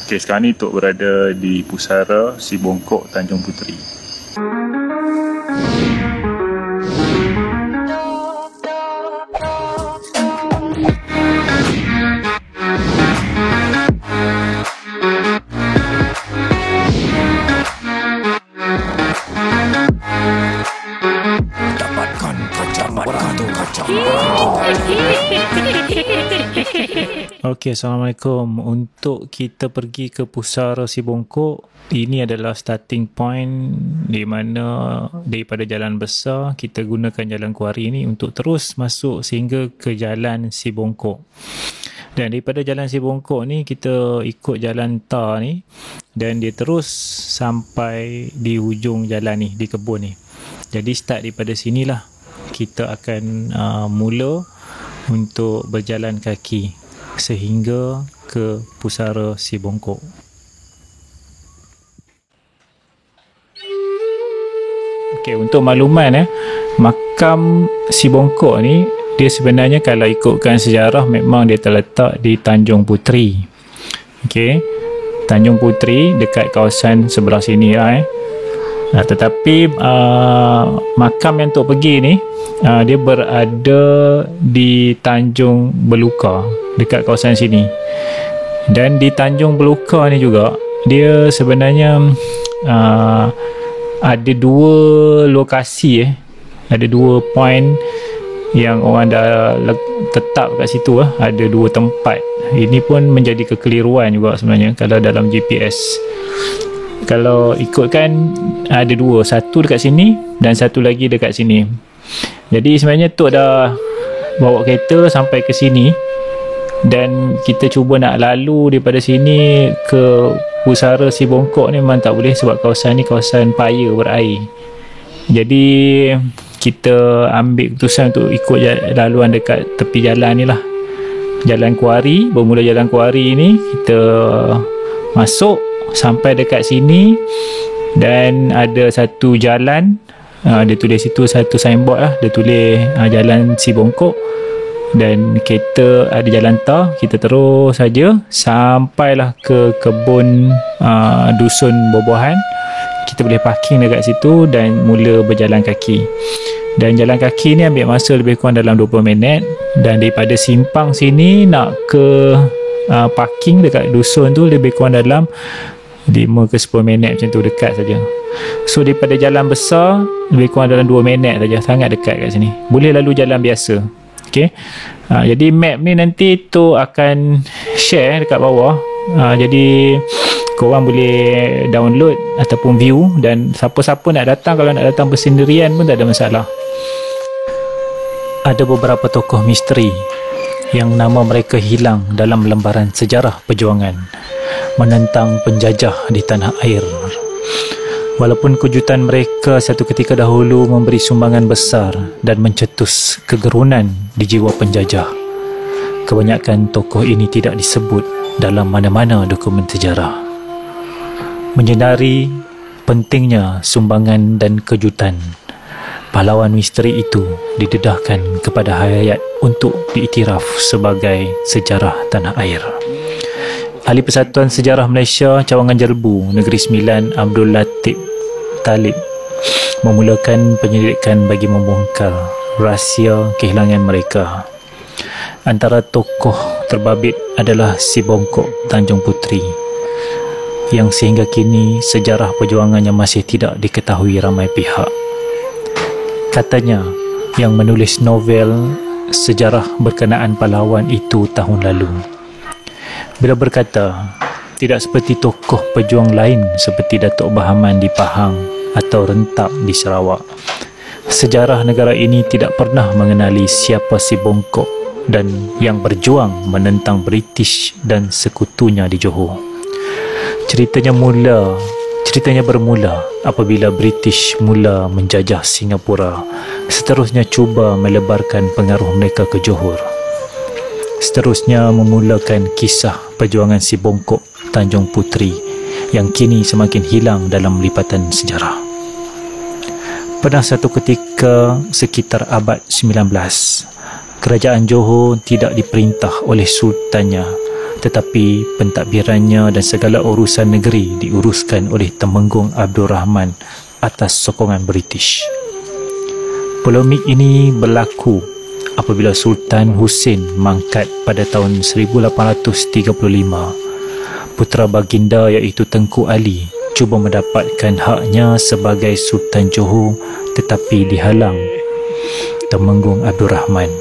Okey, sekarang ni Tok berada di Pusara Si Bongkok, Tanjung Puteri. Okey, Assalamualaikum. Untuk kita pergi ke Pusara Si Bongkok, ini adalah starting point di mana daripada jalan besar kita gunakan jalan kuari ini untuk terus masuk sehingga ke jalan Si Bongkok. Dan daripada jalan Si Bongkok ni kita ikut jalan tar ni dan dia terus sampai di hujung jalan ni, di kebun ni. Jadi start daripada sinilah kita akan mula untuk berjalan kaki sehingga ke Pusara Si Bongkok. Okey, untuk makluman makam Si Bongkok ni dia sebenarnya kalau ikutkan sejarah memang dia terletak di Tanjung Puteri. Okey, Tanjung Puteri dekat kawasan sebelah sini lah tetapi makam yang Tok pergi ni dia berada di Tanjung Beluka dekat kawasan sini. Dan di Tanjung Beluka ni juga dia sebenarnya ada dua lokasi ada dua point yang orang dah tetap kat situ ada dua tempat. Ini pun menjadi kekeliruan juga sebenarnya kalau dalam GPS. Kalau ikutkan ada dua, satu dekat sini dan satu lagi dekat sini. Jadi sebenarnya Tok dah bawa kereta sampai ke sini dan kita cuba nak lalu daripada sini ke Pusara Si Bongkok ni memang tak boleh sebab kawasan ni kawasan paya berair. Jadi kita ambil keputusan untuk ikut laluan dekat tepi jalan ni lah. Jalan kuari, bermula jalan kuari ni kita masuk sampai dekat sini dan ada satu jalan dia tulis situ satu signboard dia tulis jalan Si Bongkok dan kereta ada jalan tar. Kita terus saja sampailah ke kebun dusun buah-buahan. Kita boleh parking dekat situ dan mula berjalan kaki. Dan jalan kaki ni ambil masa lebih kurang dalam 20 minit dan daripada simpang sini nak ke parking dekat dusun tu lebih kurang dalam 5 ke 10 minit macam tu, dekat saja. So daripada jalan besar lebih kurang dalam 2 minit saja, sangat dekat kat sini. Boleh lalu jalan biasa. Okey. Jadi map ni nanti tu akan share dekat bawah. Jadi korang boleh download ataupun view dan siapa-siapa nak datang, kalau nak datang bersendirian pun tak ada masalah. Ada beberapa tokoh misteri yang nama mereka hilang dalam lembaran sejarah perjuangan menentang penjajah di tanah air. Walaupun kejutan mereka satu ketika dahulu memberi sumbangan besar dan mencetus kegerunan di jiwa penjajah, kebanyakan tokoh ini tidak disebut dalam mana-mana dokumen sejarah. Menyedari pentingnya sumbangan dan kejutan, pahlawan misteri itu didedahkan kepada hayat untuk diiktiraf sebagai sejarah tanah air. Ahli Persatuan Sejarah Malaysia Cawangan Jelbu Negeri Sembilan Abdul Latif Talib memulakan penyelidikan bagi membongkar rahsia kehilangan mereka. Antara tokoh terbabit adalah Si Bongkok Tanjung Puteri yang sehingga kini sejarah perjuangannya masih tidak diketahui ramai pihak. Katanya yang menulis novel sejarah berkenaan pahlawan itu tahun lalu. Bila berkata, tidak seperti tokoh pejuang lain seperti Datuk Bahaman di Pahang atau Rentap di Sarawak, sejarah negara ini tidak pernah mengenali siapa Si Bongkok dan yang berjuang menentang British dan sekutunya di Johor. Ceritanya bermula apabila British mula menjajah Singapura, seterusnya cuba melebarkan pengaruh mereka ke Johor. Seterusnya memulakan kisah perjuangan Si Bongkok Tanjung Puteri yang kini semakin hilang dalam lipatan sejarah. Pada satu ketika sekitar abad 19, kerajaan Johor tidak diperintah oleh sultannya tetapi pentadbirannya dan segala urusan negeri diuruskan oleh Temenggung Abdul Rahman atas sokongan British. Polemik ini berlaku apabila Sultan Husin mangkat pada tahun 1835. Putera baginda iaitu Tengku Ali cuba mendapatkan haknya sebagai Sultan Johor tetapi dihalang Temenggung Abdul Rahman.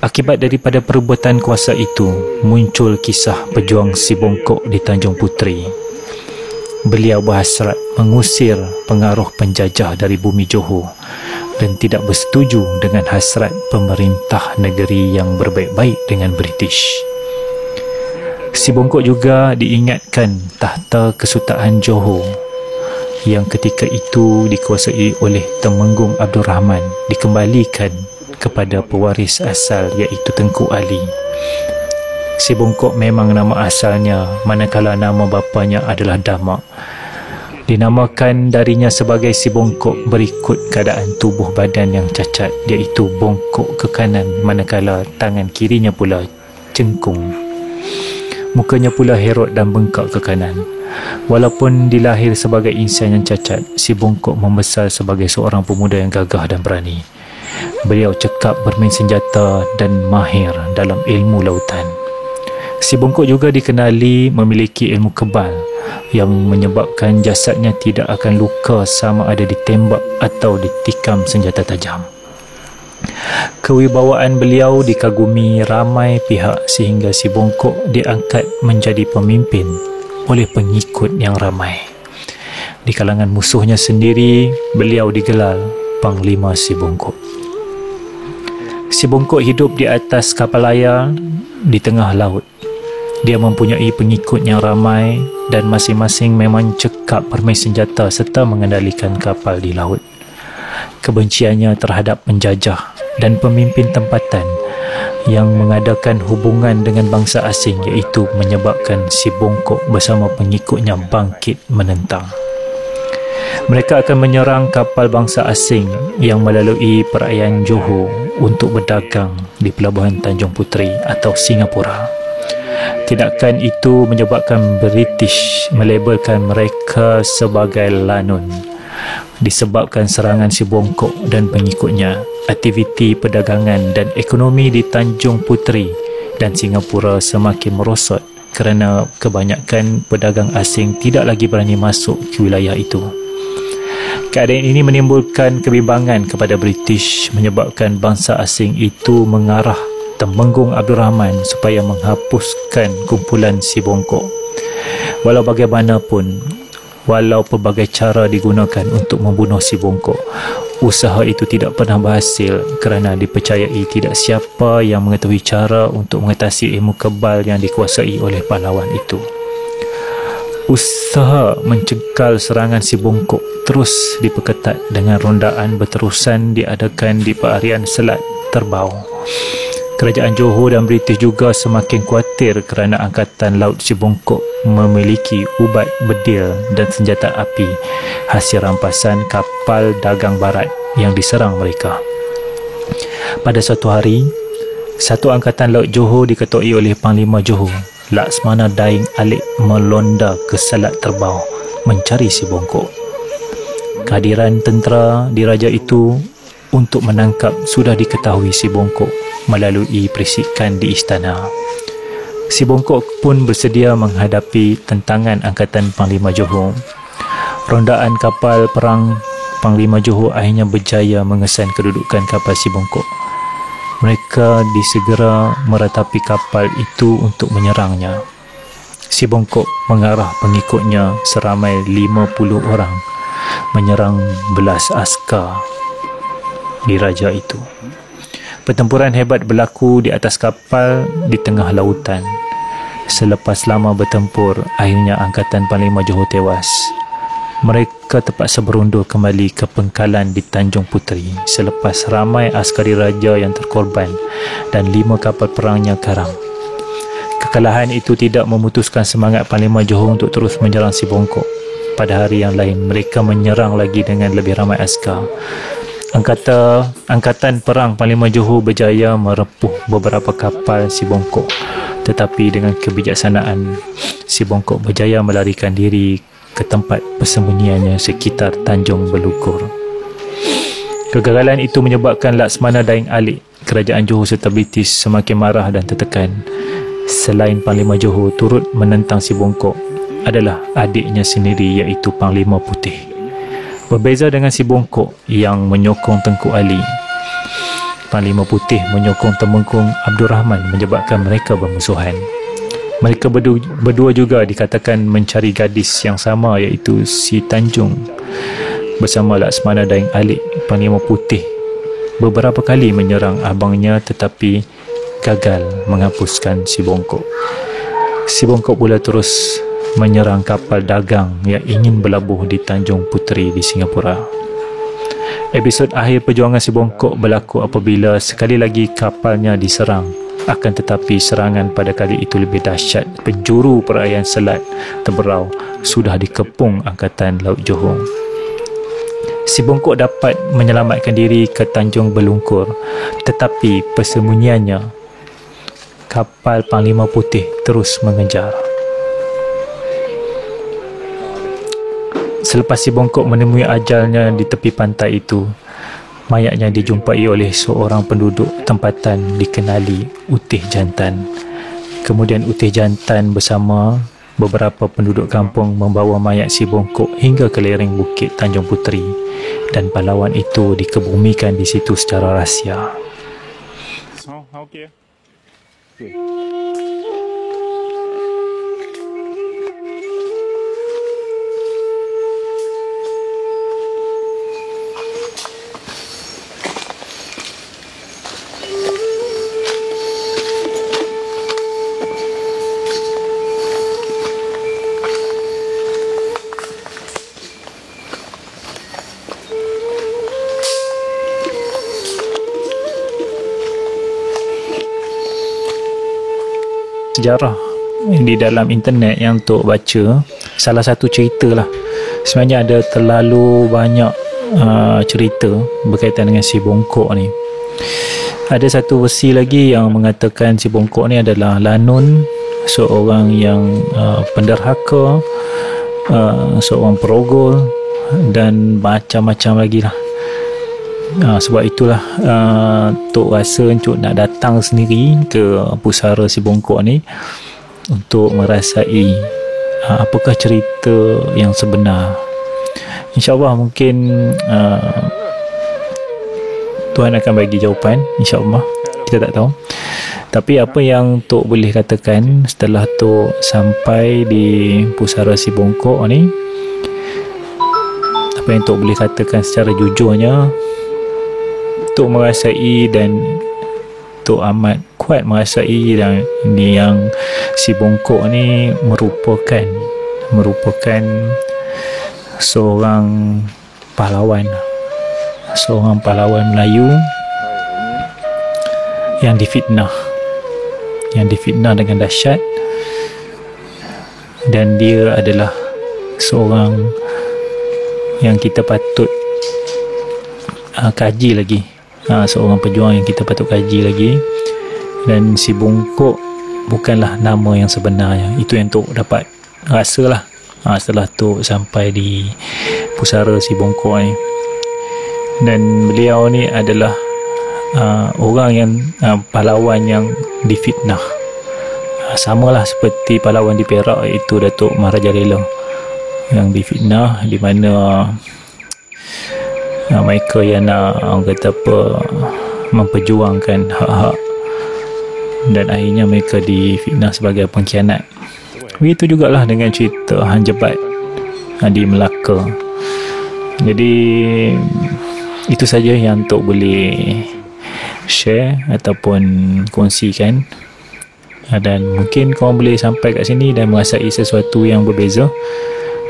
Akibat daripada perebutan kuasa itu, muncul kisah pejuang si Bongkok di Tanjung Puteri. Beliau berhasrat mengusir pengaruh penjajah dari bumi Johor dan tidak bersetuju dengan hasrat pemerintah negeri yang berbaik-baik dengan British. Si Bongkok juga diingatkan tahta Kesultanan Johor yang ketika itu dikuasai oleh Temenggung Abdul Rahman dikembalikan kepada pewaris asal iaitu Tengku Ali. Si Bongkok memang nama asalnya, manakala nama bapanya adalah Damak. Dinamakan darinya sebagai si Bongkok berikut keadaan tubuh badan yang cacat, iaitu bongkok ke kanan manakala tangan kirinya pula cengkung. Mukanya pula herot dan bengkak ke kanan. Walaupun dilahir sebagai insan yang cacat, si Bongkok membesar sebagai seorang pemuda yang gagah dan berani. Beliau cekap bermain senjata dan mahir dalam ilmu lautan. Si Bongkok juga dikenali memiliki ilmu kebal yang menyebabkan jasadnya tidak akan luka sama ada ditembak atau ditikam senjata tajam. Kewibawaan beliau dikagumi ramai pihak sehingga si Bongkok diangkat menjadi pemimpin oleh pengikut yang ramai. Di kalangan musuhnya sendiri, beliau digelar Panglima Si Bongkok. Si Bongkok hidup di atas kapal layar di tengah laut. Dia mempunyai pengikut yang ramai dan masing-masing memang cekap bermain senjata serta mengendalikan kapal di laut. Kebenciannya terhadap penjajah dan pemimpin tempatan yang mengadakan hubungan dengan bangsa asing iaitu menyebabkan si Bongkok bersama pengikutnya bangkit menentang. Mereka akan menyerang kapal bangsa asing yang melalui perairan Johor untuk berdagang di pelabuhan Tanjung Puteri atau Singapura. Tindakan itu menyebabkan British melabelkan mereka sebagai lanun. Disebabkan serangan si Bongkok dan pengikutnya, aktiviti perdagangan dan ekonomi di Tanjung Puteri dan Singapura semakin merosot kerana kebanyakan pedagang asing tidak lagi berani masuk ke wilayah itu. Keadaan ini menimbulkan kebimbangan kepada British, menyebabkan bangsa asing itu mengarah Temenggung Abdul Rahman supaya menghapuskan kumpulan si Bongkok. Walau bagaimanapun, walau pelbagai cara digunakan untuk membunuh si Bongkok, usaha itu tidak pernah berhasil kerana dipercayai tidak siapa yang mengetahui cara untuk mengatasi ilmu kebal yang dikuasai oleh pahlawan itu. Usaha mencekal serangan si Bongkok terus diperketat dengan rondaan berterusan diadakan di perarian Selat Terbau. Kerajaan Johor dan British juga semakin khawatir kerana Angkatan Laut si Bongkok memiliki ubat bedil dan senjata api hasil rampasan kapal dagang barat yang diserang mereka. Pada suatu hari, satu Angkatan Laut Johor diketuai oleh Panglima Johor, Laksmana Daing Alik, melonda ke Selat Terbau mencari si Bongkok. Kehadiran tentera diraja itu untuk menangkap sudah diketahui si Bongkok melalui perisikan di istana. Si Bongkok pun bersedia menghadapi tentangan Angkatan Panglima Johor. Rondaan kapal perang Panglima Johor akhirnya berjaya mengesan kedudukan kapal si Bongkok. Mereka disegera meratapi kapal itu untuk menyerangnya. Si Bongkok mengarah pengikutnya seramai 50 orang menyerang belas askar diraja itu. Pertempuran hebat berlaku di atas kapal di tengah lautan. Selepas lama bertempur, akhirnya Angkatan Panglima Johor tewas. Mereka terpaksa berundur kembali ke pengkalan di Tanjung Puteri selepas ramai askari raja yang terkorban dan 5 kapal perangnya karam. Kekalahan itu tidak memutuskan semangat Panglima Johor untuk terus menyerang si Bongkok. Pada hari yang lain, mereka menyerang lagi dengan lebih ramai askar. Angkatan perang Panglima Johor berjaya merepuh beberapa kapal si Bongkok. Tetapi dengan kebijaksanaan, si bongkok berjaya melarikan diri ke tempat persembunyiannya sekitar Tanjung Belukur. Kegagalan itu menyebabkan Laksmana Daeng Alik, kerajaan Johor serta British semakin marah dan tertekan. Selain Panglima Johor turut menentang si bongkok adalah adiknya sendiri, iaitu Panglima Putih. Berbeza dengan si bongkok yang menyokong Tengku Ali, Panglima Putih menyokong Temenggung Abdul Rahman, menyebabkan mereka bermusuhan. Mereka berdua juga dikatakan mencari gadis yang sama, iaitu si Tanjung. Bersama Laksmana Daeng Alik, Panglima Putih beberapa kali menyerang abangnya tetapi gagal menghapuskan si bongkok. Si bongkok pula terus menyerang kapal dagang yang ingin berlabuh di Tanjung Puteri di Singapura. Episod akhir perjuangan si bongkok berlaku apabila sekali lagi kapalnya diserang. Akan tetapi serangan pada kali itu lebih dahsyat. Penjuru perairan Selat Teberau sudah dikepung Angkatan Laut Johor. Si bongkok dapat menyelamatkan diri ke Tanjung Belungkur, tetapi persembunyiannya, kapal Panglima Putih terus mengejar. Selepas si bongkok menemui ajalnya di tepi pantai itu, mayatnya dijumpai oleh seorang penduduk tempatan dikenali Utih Jantan. Kemudian Utih Jantan bersama beberapa penduduk kampung membawa mayat si bongkok hingga ke lereng bukit Tanjung Puteri, dan pahlawan itu dikebumikan di situ secara rahsia. Okay. Sejarah di dalam internet yang Tok baca, salah satu cerita lah, sebenarnya ada terlalu banyak cerita berkaitan dengan si bongkok ni. Ada satu versi lagi yang mengatakan si bongkok ni adalah lanun, seorang yang penderhaka, seorang perogol dan macam-macam lagi lah. Sebab itulah Tok rasa Encik nak datang sendiri ke pusara si bongkok ni untuk merasai apakah cerita yang sebenar. InsyaAllah mungkin Tuhan akan bagi jawapan, insyaAllah, kita tak tahu. Tapi apa yang Tok boleh katakan setelah Tok sampai di pusara si bongkok ni, apa yang Tok boleh katakan secara jujurnya, Tok merasai dan Tok amat kuat merasai dan yang si bongkok ni merupakan seorang pahlawan Melayu yang difitnah dengan dahsyat, dan dia adalah seorang yang kita patut kaji lagi, seorang pejuang yang kita patut kaji lagi. Dan si bongkok bukanlah nama yang sebenarnya. Itu yang Tok dapat rasalah setelah Tok sampai di pusara si bongkok ni. Dan beliau ni adalah orang yang pahlawan yang difitnah, samalah seperti pahlawan di Perak, iaitu Datuk Maharajalela yang difitnah, di mana mereka yang nak, orang kata apa, memperjuangkan hak-hak, dan akhirnya mereka difitnah sebagai pengkhianat. Begitu jugalah dengan cerita Hang Jebat di Melaka. Jadi itu saja yang Tok boleh share ataupun kongsikan, dan mungkin korang boleh sampai kat sini dan merasai sesuatu yang berbeza,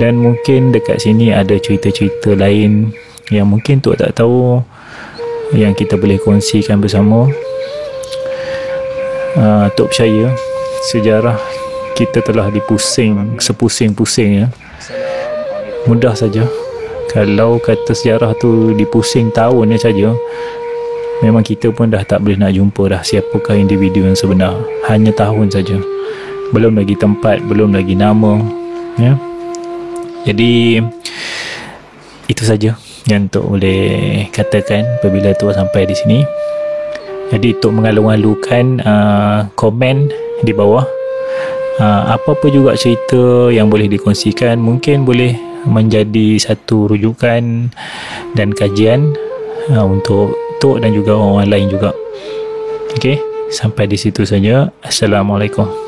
dan mungkin dekat sini ada cerita-cerita lain yang mungkin Tok tak tahu, yang kita boleh kongsikan bersama. Tok percaya sejarah kita telah sepusing-pusing ya. Mudah saja kalau kata sejarah tu dipusing tahun saja, memang kita pun dah tak boleh nak jumpa dah siapakah individu yang sebenar. Hanya tahun saja, belum lagi tempat, belum lagi nama, ya. Jadi itu saja yang Tok boleh katakan apabila Tok sampai di sini. Jadi Tok mengalu-alukan komen di bawah, apa-apa juga cerita yang boleh dikongsikan, mungkin boleh menjadi satu rujukan dan kajian untuk Tok dan juga orang lain juga. Okey, sampai di situ saja. Assalamualaikum.